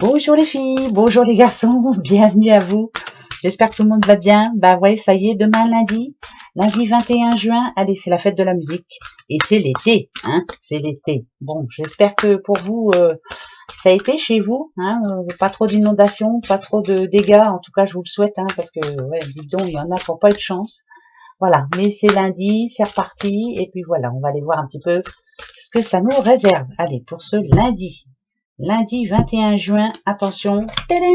Bonjour les filles, bonjour les garçons, bienvenue à vous. J'espère que tout le monde va bien. Bah ouais, ça y est, demain lundi 21 juin, allez, c'est la fête de la musique. Et c'est l'été, hein, c'est l'été. Bon, j'espère que pour vous, ça a été chez vous, hein, pas trop d'inondations, pas trop de dégâts, en tout cas je vous le souhaite, hein, parce que, ouais, dites donc, il y en a qui n'ont pas eu de chance. Voilà, mais c'est lundi, c'est reparti, et puis voilà, on va aller voir un petit peu ce que ça nous réserve. Allez, pour ce lundi. Lundi 21 juin, attention, tadam,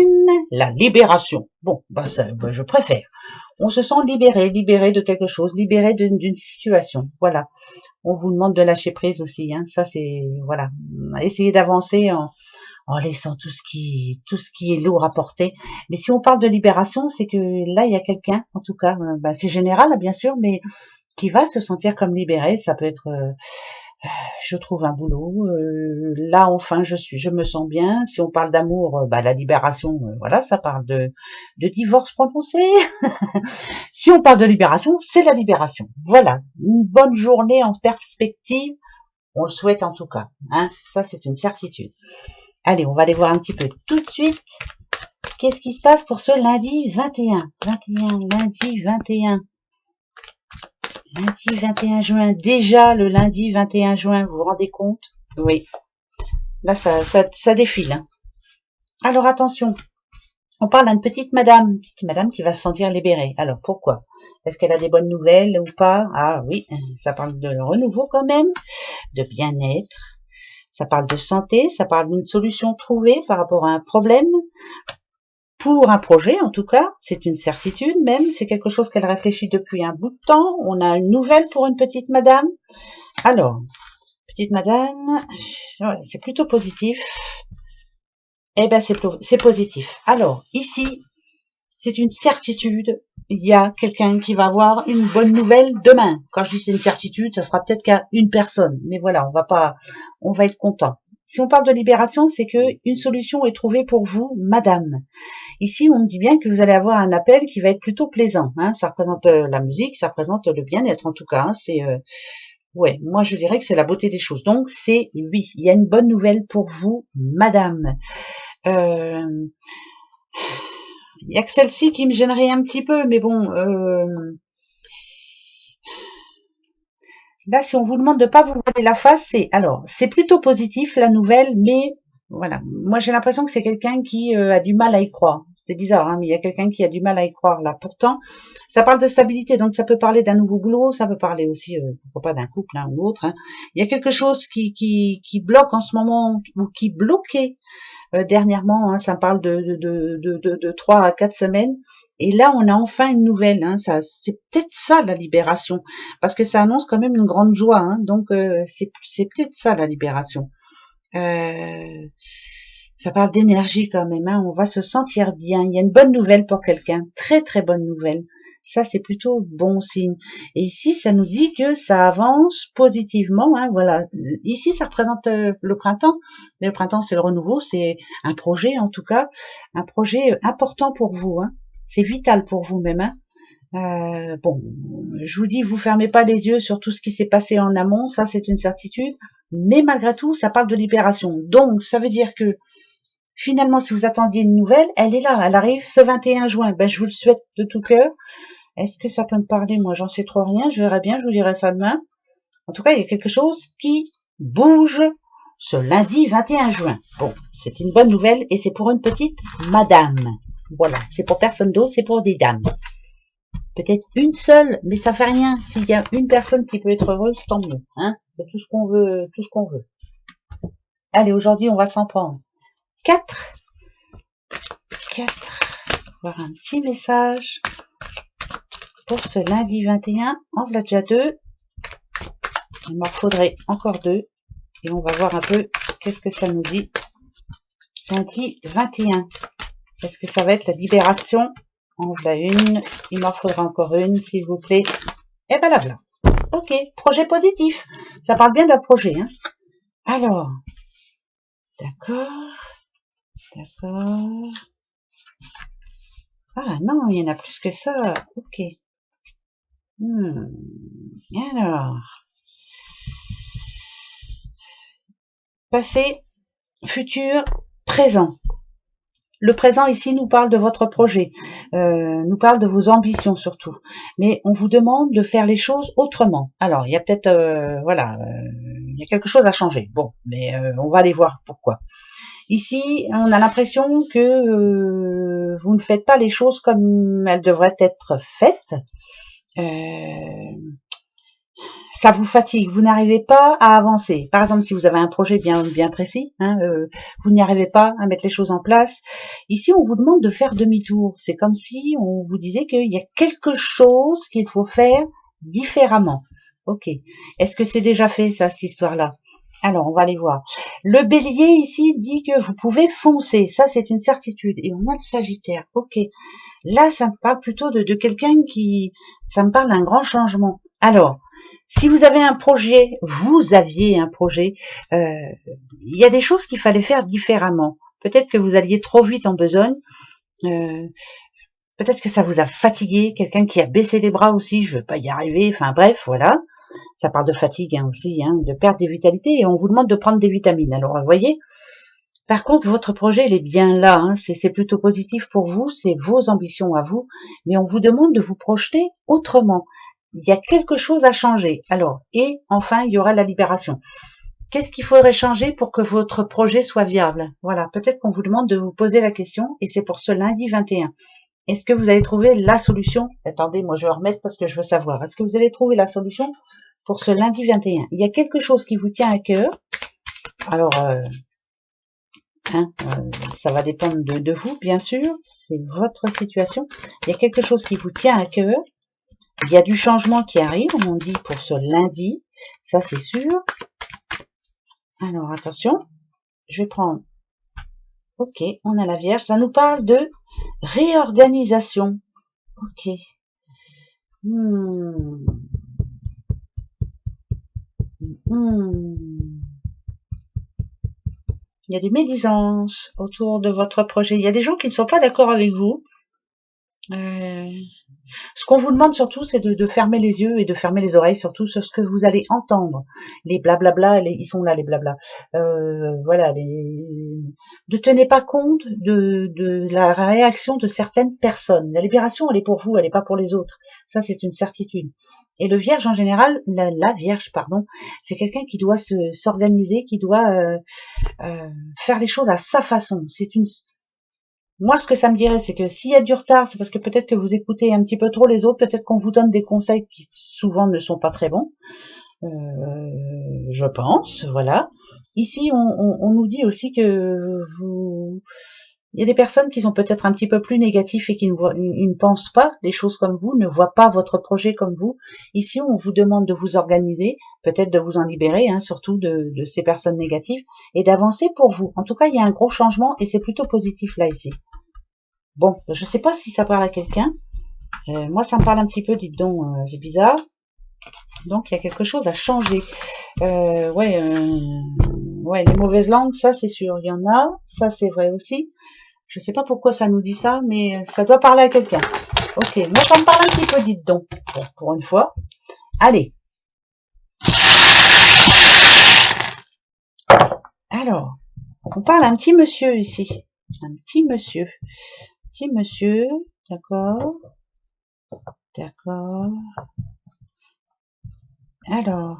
la libération. Bon, bah, je préfère. On se sent libéré, libéré de quelque chose, libéré d'une situation. Voilà. On vous demande de lâcher prise aussi. Hein. Ça, c'est voilà. Essayez d'avancer en laissant tout ce qui est lourd à porter. Mais si on parle de libération, c'est que là, il y a quelqu'un, en tout cas, bah, c'est général, bien sûr, mais qui va se sentir comme libéré. Ça peut être je trouve un boulot, là enfin je me sens bien. Si on parle d'amour, bah, la libération, voilà, ça parle de divorce prononcé. Si on parle de libération, c'est la libération. Voilà, une bonne journée en perspective, on le souhaite en tout cas. Hein, ça c'est une certitude. Allez, on va aller voir un petit peu tout de suite. Qu'est-ce qui se passe pour ce lundi 21 lundi 21. Lundi 21 juin, déjà le lundi 21 juin, vous vous rendez compte? Oui, là ça défile. Hein. Alors attention, on parle d'une petite madame qui va se sentir libérée. Alors pourquoi? Est-ce qu'elle a des bonnes nouvelles ou pas? Ah oui, ça parle de renouveau quand même, de bien-être, ça parle de santé, ça parle d'une solution trouvée par rapport à un problème, pour un projet en tout cas, c'est une certitude même, c'est quelque chose qu'elle réfléchit depuis un bout de temps. On a une nouvelle pour une petite madame. Alors, petite madame, ouais, c'est plutôt positif. Eh ben c'est positif. Alors, ici, c'est une certitude. Il y a quelqu'un qui va avoir une bonne nouvelle demain. Quand je dis c'est une certitude, ça sera peut-être qu'à une personne. Mais voilà, on va être content. Si on parle de libération, c'est que une solution est trouvée pour vous, madame. Ici, on me dit bien que vous allez avoir un appel qui va être plutôt plaisant. Hein. Ça représente la musique, ça représente le bien-être en tout cas. Hein. C'est ouais, moi je dirais que c'est la beauté des choses. Donc c'est oui, il y a une bonne nouvelle pour vous, madame. Il y a que celle-ci qui me gênerait un petit peu, mais bon. Là, si on vous demande de pas vous voiler la face, c'est plutôt positif la nouvelle, mais voilà. Moi, j'ai l'impression que c'est quelqu'un qui a du mal à y croire. C'est bizarre, hein, mais il y a quelqu'un qui a du mal à y croire là. Pourtant, ça parle de stabilité, donc ça peut parler d'un nouveau boulot, ça peut parler aussi, pourquoi pas d'un couple hein, ou autre. Hein. Il y a quelque chose qui bloque en ce moment ou qui bloquait dernièrement. Hein, ça parle de 3 à 4 semaines. Et là, on a enfin une nouvelle. Hein, ça, c'est peut-être ça la libération, parce que ça annonce quand même une grande joie. Hein, donc c'est peut-être ça la libération. Ça parle d'énergie quand même. Hein, on va se sentir bien. Il y a une bonne nouvelle pour quelqu'un, très très bonne nouvelle. Ça c'est plutôt bon signe. Et ici, ça nous dit que ça avance positivement. Hein, voilà. Ici, ça représente le printemps. Le printemps, c'est le renouveau, c'est un projet en tout cas, un projet important pour vous. Hein. C'est vital pour vous-même. Hein. Bon, je vous dis, vous fermez pas les yeux sur tout ce qui s'est passé en amont, ça c'est une certitude, mais malgré tout, ça parle de libération. Donc, ça veut dire que finalement, si vous attendiez une nouvelle, elle est là, elle arrive ce 21 juin. Ben, je vous le souhaite de tout cœur. Est-ce que ça peut me parler? Moi, j'en sais trop rien, je verrai bien, je vous dirai ça demain. En tout cas, il y a quelque chose qui bouge ce lundi 21 juin. Bon, c'est une bonne nouvelle et c'est pour une petite madame. Voilà, c'est pour personne d'autre, c'est pour des dames. Peut-être une seule, mais ça fait rien. S'il y a une personne qui peut être heureuse, tant mieux. Hein, c'est tout ce qu'on veut, tout ce qu'on veut. Allez, aujourd'hui, on va s'en prendre 4. Voir un petit message pour ce lundi 21. En voilà déjà 2. Il m'en faudrait encore 2. Et on va voir un peu qu'est-ce que ça nous dit. Lundi 21. Est-ce que ça va être la libération? En voilà une. Il m'en faudra encore une, s'il vous plaît. Et ben là, voilà. Ok, projet positif. Ça parle bien d'un projet. Hein. Alors, d'accord. Ah non, il y en a plus que ça. Ok. Alors, passé, futur, présent. le présent ici nous parle de votre projet, nous parle de vos ambitions surtout. Mais on vous demande de faire les choses autrement. Alors, il y a peut-être, voilà, il y a quelque chose à changer. Bon, mais on va aller voir pourquoi. Ici, on a l'impression que vous ne faites pas les choses comme elles devraient être faites. Ça vous fatigue, vous n'arrivez pas à avancer. Par exemple, si vous avez un projet bien précis, hein, vous n'y arrivez pas à mettre les choses en place. Ici, on vous demande de faire demi-tour. C'est comme si on vous disait qu'il y a quelque chose qu'il faut faire différemment. Ok. Est-ce que c'est déjà fait, ça, cette histoire-là? Alors, on va aller voir. Le bélier, ici, dit que vous pouvez foncer. Ça, c'est une certitude. Et on a le sagittaire. Ok. Là, ça me parle plutôt de quelqu'un qui... Ça me parle d'un grand changement. Alors, si vous avez un projet, vous aviez un projet, il y a des choses qu'il fallait faire différemment. Peut-être que vous alliez trop vite en besogne. Peut-être que ça vous a fatigué. Quelqu'un qui a baissé les bras aussi, je ne vais pas y arriver. Enfin bref, voilà. Ça parle de fatigue hein, aussi, hein, de perte des vitalités. Et on vous demande de prendre des vitamines. Alors, vous voyez, par contre, votre projet, il est bien là. Hein, c'est plutôt positif pour vous. C'est vos ambitions à vous. Mais on vous demande de vous projeter autrement. Il y a quelque chose à changer. Alors, et enfin, il y aura la libération. Qu'est-ce qu'il faudrait changer pour que votre projet soit viable? Voilà, peut-être qu'on vous demande de vous poser la question, et c'est pour ce lundi 21. Est-ce que vous allez trouver la solution? Attendez, moi je vais remettre parce que je veux savoir. Est-ce que vous allez trouver la solution pour ce lundi 21? Il y a quelque chose qui vous tient à cœur. Alors, ça va dépendre de vous, bien sûr. C'est votre situation. Il y a quelque chose qui vous tient à cœur. Il y a du changement qui arrive, on dit pour ce lundi, ça c'est sûr. Alors attention, je vais prendre, ok, on a la Vierge, ça nous parle de réorganisation. Ok. Il y a des médisances autour de votre projet. Il y a des gens qui ne sont pas d'accord avec vous. Ce qu'on vous demande surtout, c'est de fermer les yeux et de fermer les oreilles, surtout sur ce que vous allez entendre. Les blablabla, ils sont là, les blabla. Voilà, ne tenez pas compte de la réaction de certaines personnes. La libération, elle est pour vous, elle n'est pas pour les autres. Ça, c'est une certitude. Et le Vierge, en général, la Vierge, pardon, c'est quelqu'un qui doit s'organiser, qui doit faire les choses à sa façon. Moi, ce que ça me dirait, c'est que s'il y a du retard, c'est parce que peut-être que vous écoutez un petit peu trop les autres, peut-être qu'on vous donne des conseils qui souvent ne sont pas très bons, je pense, voilà. Ici, on nous dit aussi que il y a des personnes qui sont peut-être un petit peu plus négatives et qui ne pensent pas les choses comme vous, ne voient pas votre projet comme vous. Ici, on vous demande de vous organiser, peut-être de vous en libérer, hein, surtout de ces personnes négatives, et d'avancer pour vous. En tout cas, il y a un gros changement et c'est plutôt positif là, ici. Bon, je sais pas si ça parle à quelqu'un. Moi, ça me parle un petit peu, dites donc, c'est bizarre. Donc, il y a quelque chose à changer. Ouais, les mauvaises langues, ça c'est sûr, il y en a. Ça c'est vrai aussi. Je sais pas pourquoi ça nous dit ça, mais ça doit parler à quelqu'un. Ok, moi ça me parle un petit peu, dites donc. Bon, pour une fois. Allez. Alors, on parle à un petit monsieur ici. Un petit monsieur. Petit monsieur, d'accord. D'accord. Alors,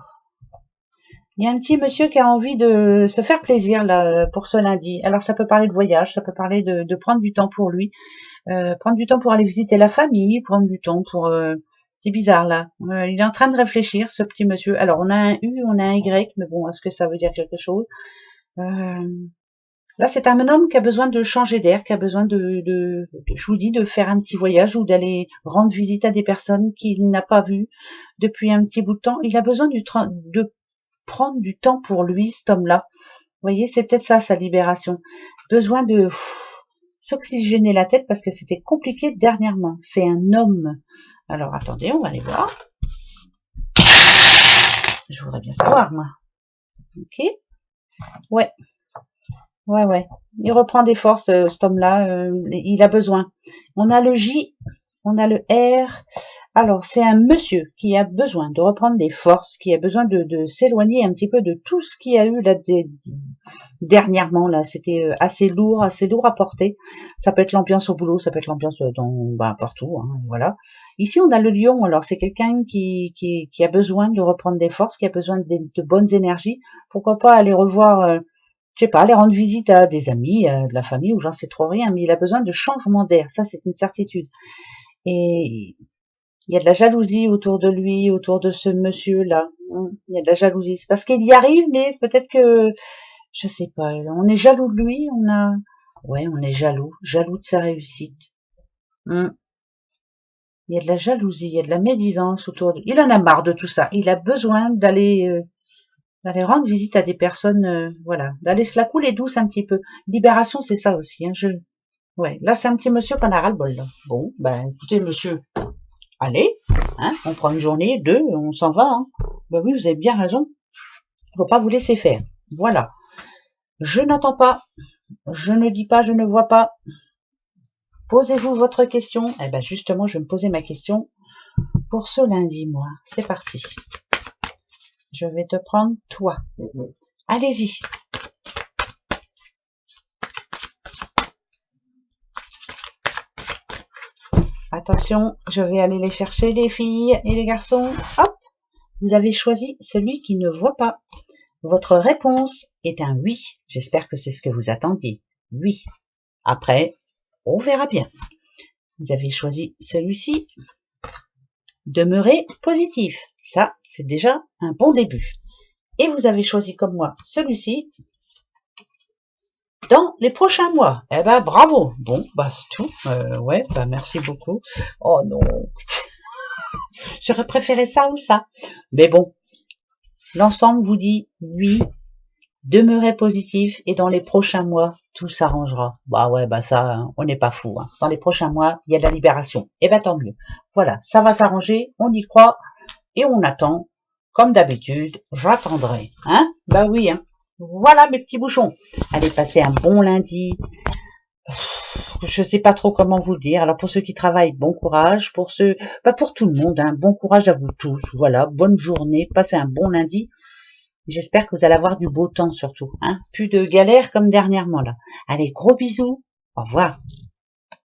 il y a un petit monsieur qui a envie de se faire plaisir là pour ce lundi. Alors ça peut parler de voyage, ça peut parler de prendre du temps pour lui, prendre du temps pour aller visiter la famille, prendre du temps pour... c'est bizarre là. Il est en train de réfléchir, ce petit monsieur. Alors on a un U, on a un Y, mais bon, est-ce que ça veut dire quelque chose? Là, c'est un homme qui a besoin de changer d'air, qui a besoin je vous dis, de faire un petit voyage ou d'aller rendre visite à des personnes qu'il n'a pas vues depuis un petit bout de temps. Il a besoin de prendre du temps pour lui, cet homme-là. Vous voyez, c'est peut-être ça, sa libération. Besoin de s'oxygéner la tête parce que c'était compliqué dernièrement. C'est un homme. Alors, attendez, on va aller voir. Je voudrais bien savoir, moi. Ok. Ouais. Ouais. Il reprend des forces, cet homme-là. Il a besoin. On a le J On a le R. Alors, c'est un monsieur qui a besoin de reprendre des forces, qui a besoin de s'éloigner un petit peu de tout ce qu'il y a eu là dernièrement. Là, c'était assez lourd à porter. Ça peut être l'ambiance au boulot, ça peut être l'ambiance partout. Hein, voilà. Ici, on a le lion. Alors, c'est quelqu'un qui a besoin de reprendre des forces, qui a besoin de bonnes énergies. Pourquoi pas aller revoir... je sais pas, aller rendre visite à des amis, à de la famille, ou j'en sais trop rien, mais il a besoin de changement d'air, ça c'est une certitude. Et il y a de la jalousie autour de lui, autour de ce monsieur-là. Il y a de la jalousie. C'est parce qu'il y arrive, mais peut-être que, je sais pas, on est jaloux de lui, on est jaloux de sa réussite. Il y a de la jalousie, il y a de la médisance autour de... Il en a marre de tout ça. Il a besoin d'aller rendre visite à des personnes, voilà, d'aller se la couler douce un petit peu. Libération, c'est ça aussi. Hein, ouais, là, c'est un petit monsieur qu'on a ras-le-bol. Bon, ben, écoutez, monsieur, allez, hein, on prend une journée, 2, on s'en va. Hein. Ben oui, vous avez bien raison. Faut pas vous laisser faire. Voilà. Je n'entends pas, je ne dis pas, je ne vois pas. Posez-vous votre question. Eh ben, justement, je vais me poser ma question pour ce lundi, moi. C'est parti. Je vais te prendre toi. Allez-y. Attention, je vais aller les chercher, les filles et les garçons. Hop, vous avez choisi celui qui ne voit pas. Votre réponse est un oui. J'espère que c'est ce que vous attendiez. Oui. Après, on verra bien. Vous avez choisi celui-ci. Demeurer positif. Ça, c'est déjà un bon début. Et vous avez choisi comme moi celui-ci. Dans les prochains mois. Eh ben, bravo. Bon, bah, c'est tout. Ouais, bah, merci beaucoup. Oh non. J'aurais préféré ça ou ça. Mais bon, l'ensemble vous dit oui, demeurez positif et dans les prochains mois, tout s'arrangera. Bah ouais, bah ça, on n'est pas fou. Hein. Dans les prochains mois, il y a de la libération. Et ben tant mieux. Voilà, ça va s'arranger, on y croit et on attend. Comme d'habitude, j'attendrai. Hein? Bah oui, hein. Voilà mes petits bouchons. Allez, passez un bon lundi. Je sais pas trop comment vous le dire. Alors pour ceux qui travaillent, bon courage. Pour ceux, pour tout le monde, hein, bon courage à vous tous. Voilà, bonne journée. Passez un bon lundi. J'espère que vous allez avoir du beau temps surtout. Hein. Plus de galères comme dernièrement là. Allez, gros bisous. Au revoir.